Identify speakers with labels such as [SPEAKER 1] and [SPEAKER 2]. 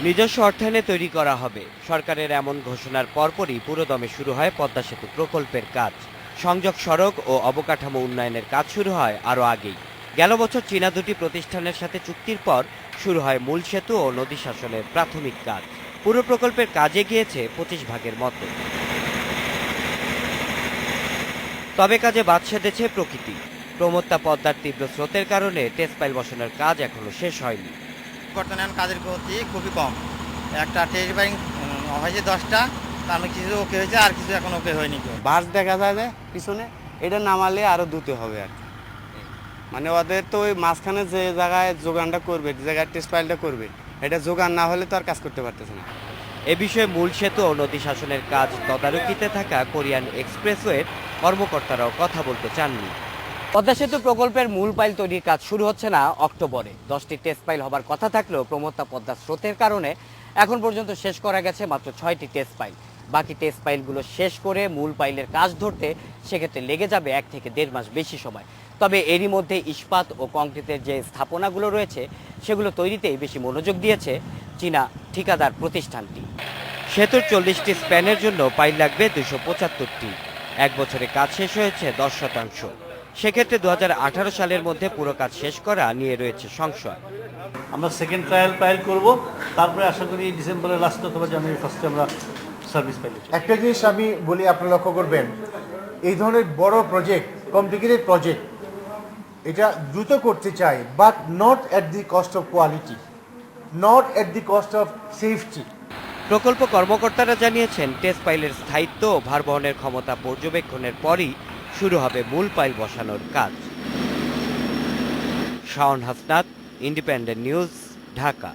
[SPEAKER 1] নিজস্ব অর্থায়নে তৈরি করা হবে। সরকারের এমন ঘোষণার পরপরই পুরোদমে শুরু হয় পদ্মা সেতু প্রকল্পের কাজ। সংযোগ সড়ক ও অবকাঠামো উন্নয়নের কাজ শুরু হয় আরও আগেই। গেল বছর চীনা দুটি প্রতিষ্ঠানের সাথে চুক্তির পর শুরু হয় মূল সেতু ও নদী শাসনের প্রাথমিক কাজ। পুরো প্রকল্পের কাজে গিয়েছে 25 ভাগের মতো। তবে কাজে বাদ সেধেছে প্রকৃতি। প্রমত্তা পদ্মার তীব্র স্রোতের কারণে টেস্ট পাইল বসানোর কাজ এখনো শেষ হয়নি।
[SPEAKER 2] বর্তমানে কাজের গতি খুবই কম। একটা টেরিবারিং হয়েছে 10টা, তার মধ্যে কিছু ওকে হয়েছে আর কিছু এখন ওকে হয়নি।
[SPEAKER 3] বাস দেখা যায় যে পিছনে, এটা নামালে আরো দুটো হবে আর কি। মানে ওদের তো ওই মাঝখানে যে জায়গায় যোগানটা করবে, যে জায়গায় টেস্ট ফাইলটা করবে, এটা যোগান না হলে তো আর কাজ করতে পারতেছে না।
[SPEAKER 1] এ বিষয়ে মূল সেতু ও নদী শাসনের কাজ তদারকিতে থাকা কোরিয়ান এক্সপ্রেসওয়ের কর্মকর্তারাও কথা বলতে চাননি। পদ্মা সেতু প্রকল্পের মূল পাইল তৈরির কাজ শুরু হচ্ছে না অক্টোবরে। 10টি টেস্ট পাইল হবার কথা থাকলেও প্রমত্তা পদ্মার স্রোতের কারণে এখন পর্যন্ত শেষ করা গেছে মাত্র 6টি টেস্ট পাইল। বাকি টেস্ট পাইলগুলো শেষ করে মূল পাইলের কাজ ধরতে সেক্ষেত্রে লেগে যাবে 1 থেকে 1.5 মাস বেশি সময়। তবে এরই মধ্যে ইস্পাত ও কংক্রিটের যে স্থাপনাগুলো রয়েছে সেগুলো তৈরিতেই বেশি মনোযোগ দিয়েছে চীনা ঠিকাদার প্রতিষ্ঠানটি। সেতুর 40টি স্প্যানের জন্য পাইল লাগবে 275টি। 1 বছরে কাজ শেষ হয়েছে 10%। সেক্ষেত্রে 2018 সালের মধ্যে পুরো কাজ শেষ করা নিয়ে রয়েছে সংশয়।
[SPEAKER 4] আমরা সেকেন্ড ট্রায়াল করব, তারপরে আশা করি ডিসেম্বরের লাস্ট অথবা জানুয়ারি ফার্স্টে আমরা সার্ভিস পাইলে।
[SPEAKER 5] একটা জিনিস আমি বলি, আপনারা লক্ষ্য করবেন, এই ধরনের বড় প্রজেক্ট, কমপ্লিকেটেড প্রজেক্ট, এটা দ্রুত করতে চাই, but not at the cost of quality, not at the cost of safety.
[SPEAKER 1] প্রকল্প কর্মকর্তারা জানিয়েছেন টেস্ট পাইলের স্থায়িত্ব ও ভার বহনের ক্ষমতা পর্যবেক্ষণের পরই শুরু হবে মূল পাইল বসানোর কাজ। Shaon Hasnat, independent news, Dhaka.